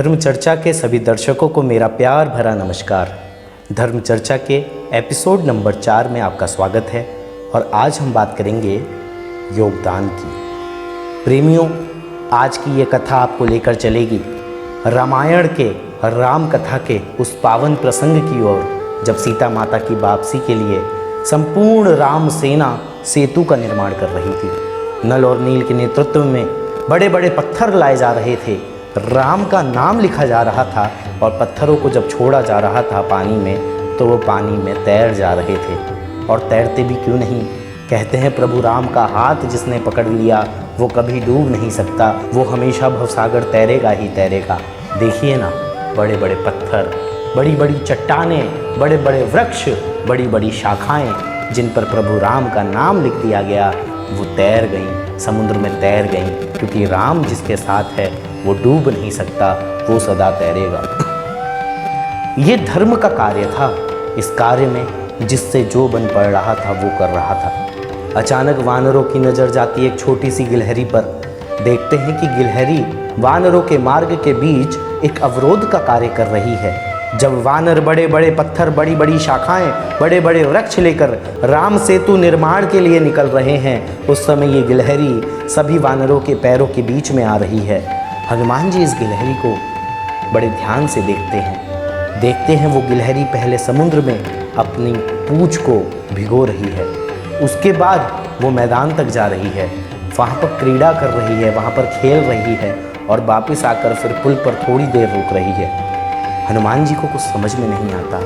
धर्म चर्चा के सभी दर्शकों को मेरा प्यार भरा नमस्कार। धर्म चर्चा के एपिसोड नंबर 4 में आपका स्वागत है और आज हम बात करेंगे योगदान की। प्रेमियों, आज की ये कथा आपको लेकर चलेगी रामायण के राम कथा के उस पावन प्रसंग की ओर, जब सीता माता की वापसी के लिए संपूर्ण राम सेना सेतु का निर्माण कर रही थी। नल और नील के नेतृत्व में बड़े बड़े पत्थर लाए जा रहे थे, राम का नाम लिखा जा रहा था और पत्थरों को जब छोड़ा जा रहा था पानी में, तो वो पानी में तैर जा रहे थे। और तैरते भी क्यों नहीं, कहते हैं प्रभु राम का हाथ जिसने पकड़ लिया वो कभी डूब नहीं सकता, वो हमेशा भवसागर तैरेगा ही तैरेगा। देखिए ना, बड़े बड़े पत्थर, बड़ी बड़ी चट्टानें, बड़े बड़े वृक्ष, बड़ी बड़ी शाखाएं जिन पर प्रभु राम का नाम लिख दिया गया, वो तैर गईं, समुद्र में तैर गईं, क्योंकि राम जिसके साथ है वो डूब नहीं सकता, वो सदा तैरेगा। ये धर्म का कार्य था। इस कार्य में जिससे जो बन पड़ रहा था वो कर रहा था। अचानक वानरों की नज़र जाती एक छोटी सी गिलहरी पर। देखते हैं कि गिलहरी वानरों के मार्ग के बीच एक अवरोध का कार्य कर रही है। जब वानर बड़े बड़े पत्थर, बड़ी बड़ी शाखाएं, बड़े बड़े वृक्ष लेकर राम सेतु निर्माण के लिए निकल रहे हैं, उस समय ये गिलहरी सभी वानरों के पैरों के बीच में आ रही है। हनुमान जी इस गिलहरी को बड़े ध्यान से देखते हैं वो गिलहरी पहले समुद्र में अपनी पूंछ को भिगो रही है, उसके बाद वो मैदान तक जा रही है, वहाँ पर क्रीड़ा कर रही है, वहाँ पर खेल रही है और वापस आकर फिर पुल पर थोड़ी देर रुक रही है। हनुमान जी को कुछ समझ में नहीं आता।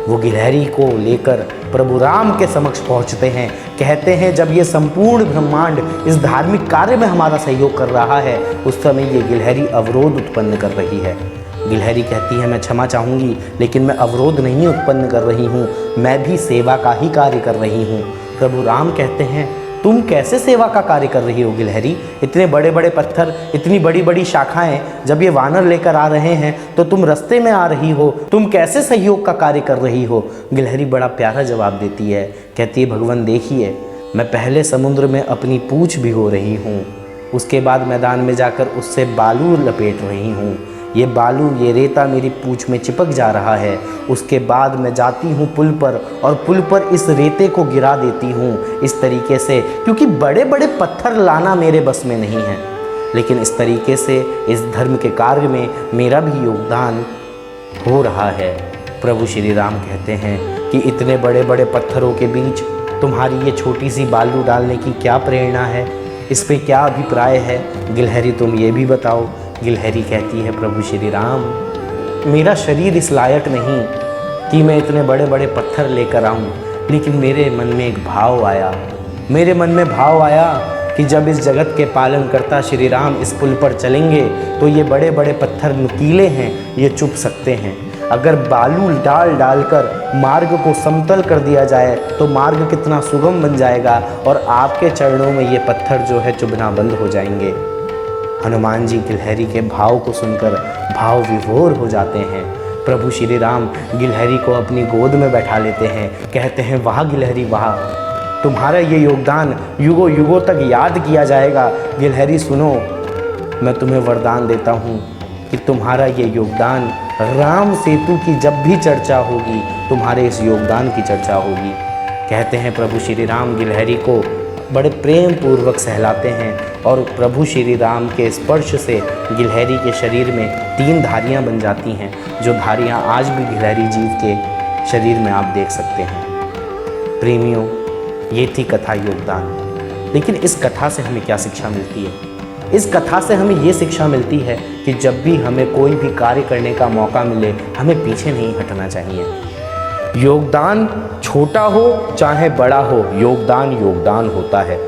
वो गिलहरी को लेकर प्रभु राम के समक्ष पहुंचते हैं। कहते हैं जब ये संपूर्ण ब्रह्मांड इस धार्मिक कार्य में हमारा सहयोग कर रहा है, उस समय ये गिलहरी अवरोध उत्पन्न कर रही है। गिलहरी कहती है मैं क्षमा चाहूँगी, लेकिन मैं अवरोध नहीं उत्पन्न कर रही हूँ, मैं भी सेवा का ही कार्य कर रही हूँ। प्रभु राम कहते हैं तुम कैसे सेवा का कार्य कर रही हो गिलहरी? इतने बड़े बड़े पत्थर, इतनी बड़ी बड़ी शाखाएं जब ये वानर लेकर आ रहे हैं तो तुम रास्ते में आ रही हो, तुम कैसे सहयोग का कार्य कर रही हो? गिलहरी बड़ा प्यारा जवाब देती है, कहती है भगवान देखिए, मैं पहले समुद्र में अपनी पूंछ भिगो रही हूँ, उसके बाद मैदान में जाकर उससे बालू लपेट रही हूँ, ये बालू, ये रेता मेरी पूंछ में चिपक जा रहा है, उसके बाद मैं जाती हूँ पुल पर और पुल पर इस रेते को गिरा देती हूँ इस तरीके से, क्योंकि बड़े बड़े पत्थर लाना मेरे बस में नहीं है, लेकिन इस तरीके से इस धर्म के कार्य में मेरा भी योगदान हो रहा है। प्रभु श्री राम कहते हैं कि इतने बड़े बड़े पत्थरों के बीच तुम्हारी ये छोटी सी बालू डालने की क्या प्रेरणा है, इस पर क्या अभिप्राय है? गिलहरी तुम ये भी बताओ। गिलहरी कहती है प्रभु श्री राम, मेरा शरीर इस लायक नहीं कि मैं इतने बड़े बड़े पत्थर लेकर आऊं, लेकिन मेरे मन में एक भाव आया, मेरे मन में भाव आया कि जब इस जगत के पालन करता श्री राम इस पुल पर चलेंगे तो ये बड़े बड़े पत्थर नुकीले हैं, ये चुभ सकते हैं। अगर बालू डाल कर मार्ग को समतल कर दिया जाए तो मार्ग कितना सुगम बन जाएगा और आपके चरणों में ये पत्थर जो है चुभना बंद हो जाएंगे। हनुमान जी गिलहरी के भाव को सुनकर भाव विभोर हो जाते हैं। प्रभु श्री राम गिलहरी को अपनी गोद में बैठा लेते हैं। कहते हैं वाह गिलहरी वाह, तुम्हारा ये योगदान युगों युगों तक याद किया जाएगा। गिलहरी सुनो, मैं तुम्हें वरदान देता हूँ कि तुम्हारा ये योगदान राम सेतु की जब भी चर्चा होगी, तुम्हारे इस योगदान की चर्चा होगी। कहते हैं प्रभु श्री राम गिलहरी को बड़े प्रेम पूर्वक सहलाते हैं और प्रभु श्री राम के स्पर्श से गिलहरी के शरीर में 3 धारियां बन जाती हैं, जो धारियां आज भी गिलहरी जीव के शरीर में आप देख सकते हैं। प्रेमियों, ये थी कथा योगदान। लेकिन इस कथा से हमें क्या शिक्षा मिलती है? इस कथा से हमें ये शिक्षा मिलती है कि जब भी हमें कोई भी कार्य करने का मौका मिले, हमें पीछे नहीं हटना चाहिए। योगदान छोटा हो चाहे बड़ा हो, योगदान होता है।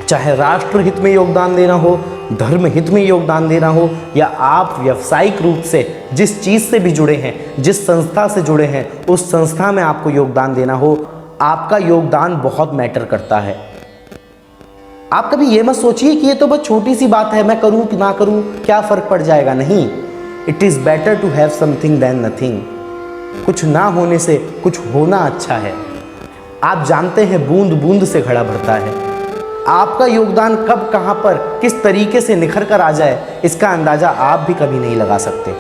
चाहे राष्ट्र हित में योगदान देना हो, धर्म हित में योगदान देना हो, या आप व्यावसायिक रूप से जिस चीज़ से भी जुड़े हैं, जिस संस्था से जुड़े हैं, उस संस्था में आपको योगदान देना हो, आपका योगदान बहुत मैटर करता है। आप कभी ये मत सोचिए कि ये तो बस छोटी सी बात है, मैं करूँ कि ना करूँ क्या फ़र्क पड़ जाएगा। नहीं, it is better to have something than nothing. कुछ ना होने से कुछ होना अच्छा है। आप जानते हैं बूंद बूंद से घड़ा भरता है। आपका योगदान कब, कहां पर, किस तरीके से निखर कर आ जाए, इसका अंदाजा आप भी कभी नहीं लगा सकते।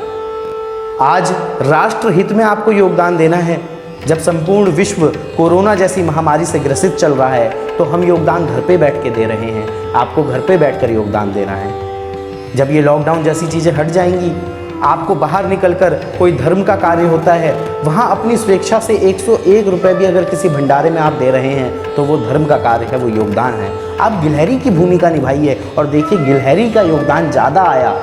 आज राष्ट्र हित में आपको योगदान देना है। जब संपूर्ण विश्व कोरोना जैसी महामारी से ग्रसित चल रहा है, तो हम योगदान घर पे बैठ के दे रहे हैं। आपको घर पे बैठकर योगदान देना है। जब ये लॉकडाउन जैसी चीज़ें हट जाएंगी, आपको बाहर निकलकर कोई धर्म का कार्य होता है, वहाँ अपनी स्वेच्छा से 101 रुपये भी अगर किसी भंडारे में आप दे रहे हैं, तो वो धर्म का कार्य है, वो योगदान है। आप गिलहरी की भूमिका निभाइए और देखिए गिलहरी का योगदान ज़्यादा आया।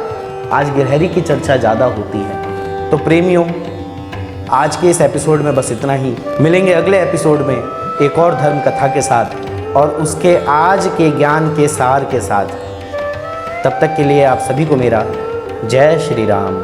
आज गिलहरी की चर्चा ज़्यादा होती है। तो प्रेमियों, आज के इस एपिसोड में बस इतना ही। मिलेंगे अगले एपिसोड में एक और धर्म कथा के साथ और उसके आज के ज्ञान के सार के साथ। तब तक के लिए आप सभी को मेरा जय श्री राम।